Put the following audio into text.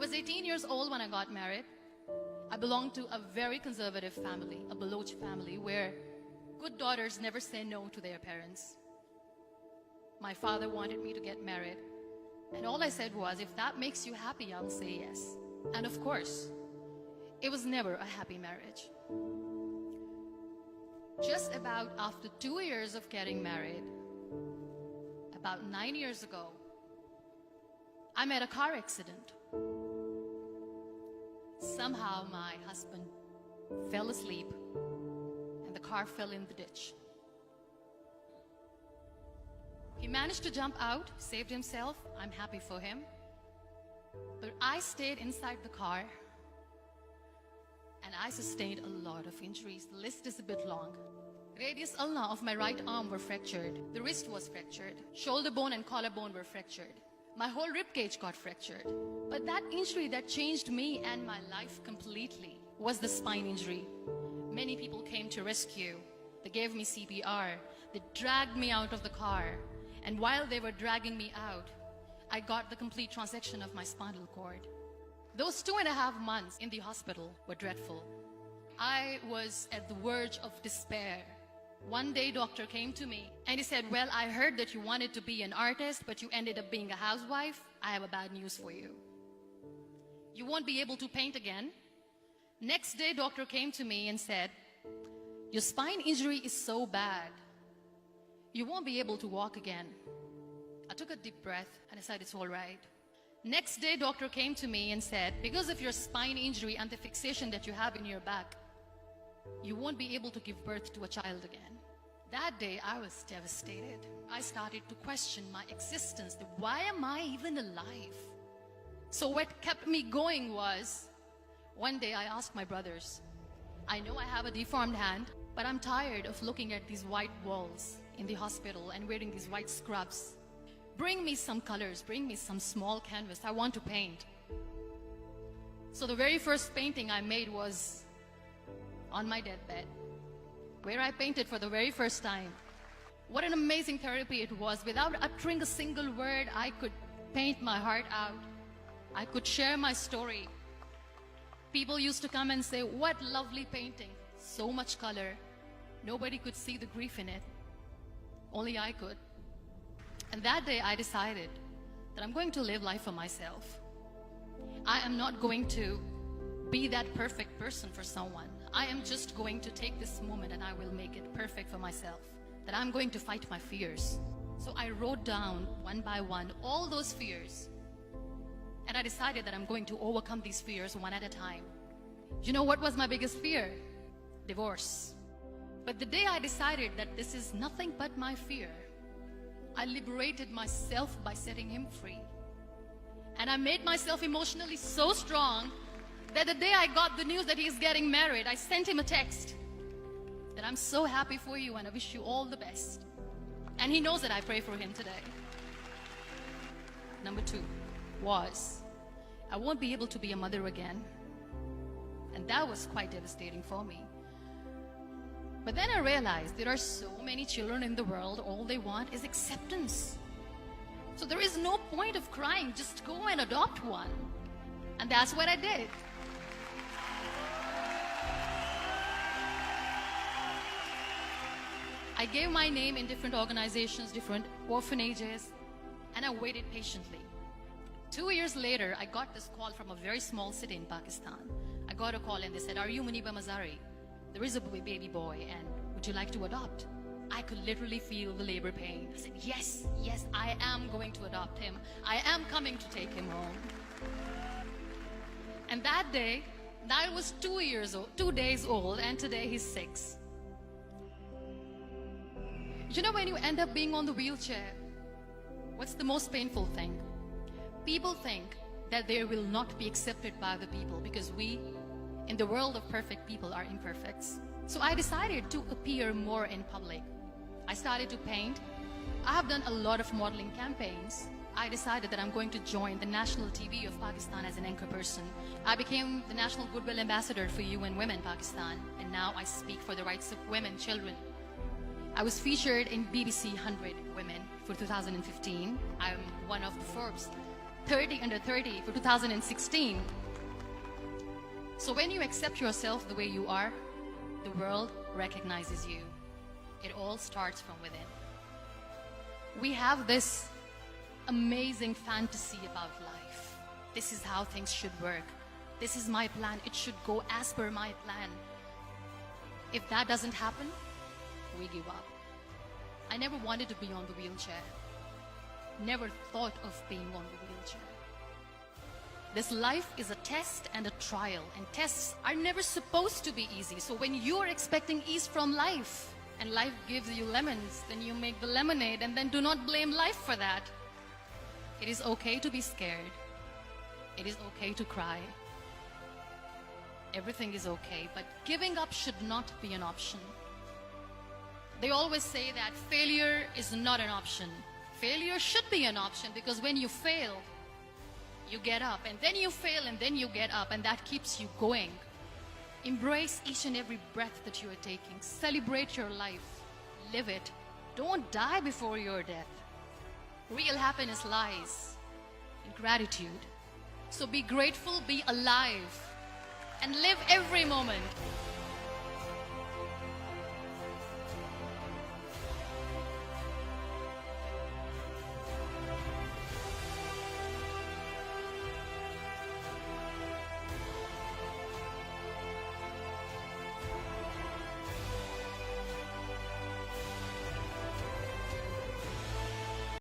was 18 years old when I got married. I belonged to a very conservative family, a Baloch family, where good daughters never say no to their parents. My father wanted me to get married, and all I said was, if that makes you happy, I'll say yes. And of course, it was never a happy marriage. Just about after 2 years of getting married, about 9 years ago, I met a car accident. Somehow my husband fell asleep and the car fell in the ditch. He managed to jump out, saved himself. I'm happy for him. But I stayed inside the car and I sustained a lot of injuries. The list is a bit long. Radius ulna of my right arm were fractured. The wrist was fractured. Shoulder bone and collarbone were fractured. My whole rib cage got fractured. But that injury that changed me and my life completely was the spine injury. Many people came to rescue. They gave me CPR. They dragged me out of the car. And while they were dragging me out, I got the complete transection of my spinal cord. Those 2.5 months in the hospital were dreadful. I was at the verge of despair. One day, doctor came to me and he said, well, I heard that you wanted to be an artist, but you ended up being a housewife. I have a bad news for you. You won't be able to paint again. Next day, doctor came to me and said, your spine injury is so bad, you won't be able to walk again. I took a deep breath and I said, it's all right. Next day, doctor came to me and said, because of your spine injury and the fixation that you have in your back, you won't be able to give birth to a child again. That day, I was devastated. I started to question my existence. Why am I even alive? So what kept me going was, one day I asked my brothers, I know I have a deformed hand, but I'm tired of looking at these white walls in the hospital and wearing these white scrubs. Bring me some colors, bring me some small canvas. I want to paint. So the very first painting I made was on my deathbed, where I painted for the very first time. What an amazing therapy it was. Without uttering a single word, I could paint my heart out. I could share my story. People used to come and say, what lovely painting. So much color. Nobody could see the grief in it. Only I could. And that day I decided that I'm going to live life for myself. I am not going to be that perfect person for someone. I am just going to take this moment and I will make it perfect for myself. That I'm going to fight my fears. So I wrote down one by one all those fears. And I decided that I'm going to overcome these fears one at a time. You know what was my biggest fear? Divorce. But the day I decided that this is nothing but my fear, I liberated myself by setting him free. And I made myself emotionally so strong that the day I got the news that he's getting married, I sent him a text that I'm so happy for you and I wish you all the best. And he knows that I pray for him today. Number 2 was, I won't be able to be a mother again. And that was quite devastating for me. But then I realized there are so many children in the world, all they want is acceptance. So there is no point of crying, just go and adopt one. And that's what I did. I gave my name in different organizations, different orphanages, and I waited patiently. 2 years later, I got this call from a very small city in Pakistan. I got a call and they said, are you Muniba Mazari? There is a baby boy and would you like to adopt? I could literally feel the labor pain. I said, yes, yes, I am going to adopt him. I am coming to take him home. And that day, Niall was 2 days old, and today he's 6. You know, when you end up being on the wheelchair, what's the most painful thing? People think that they will not be accepted by the people because we, in the world of perfect people, are imperfects. So I decided to appear more in public. I started to paint. I have done a lot of modeling campaigns. I decided that I'm going to join the national TV of Pakistan as an anchor person. I became the National Goodwill Ambassador for UN Women Pakistan, and now I speak for the rights of women, children. I was featured in BBC 100 Women for 2015. I'm one of the Forbes 30 under 30 for 2016. So when you accept yourself the way you are, the world recognizes you. It all starts from within. We have this amazing fantasy about life. This is how things should work. This is my plan. It should go as per my plan. If that doesn't happen, we give up. I never wanted to be on the wheelchair. Never thought of being on the wheelchair. This life is a test and a trial, and tests are never supposed to be easy. So when you're expecting ease from life, and life gives you lemons, then you make the lemonade, and then do not blame life for that. It is okay to be scared. It is okay to cry. Everything is okay, but giving up should not be an option. They always say that failure is not an option. Failure should be an option, because when you fail, you get up, and then you fail, and then you get up, and that keeps you going. Embrace each and every breath that you are taking. Celebrate your life. Live it. Don't die before your death. Real happiness lies in gratitude. So be grateful, be alive, and live every moment.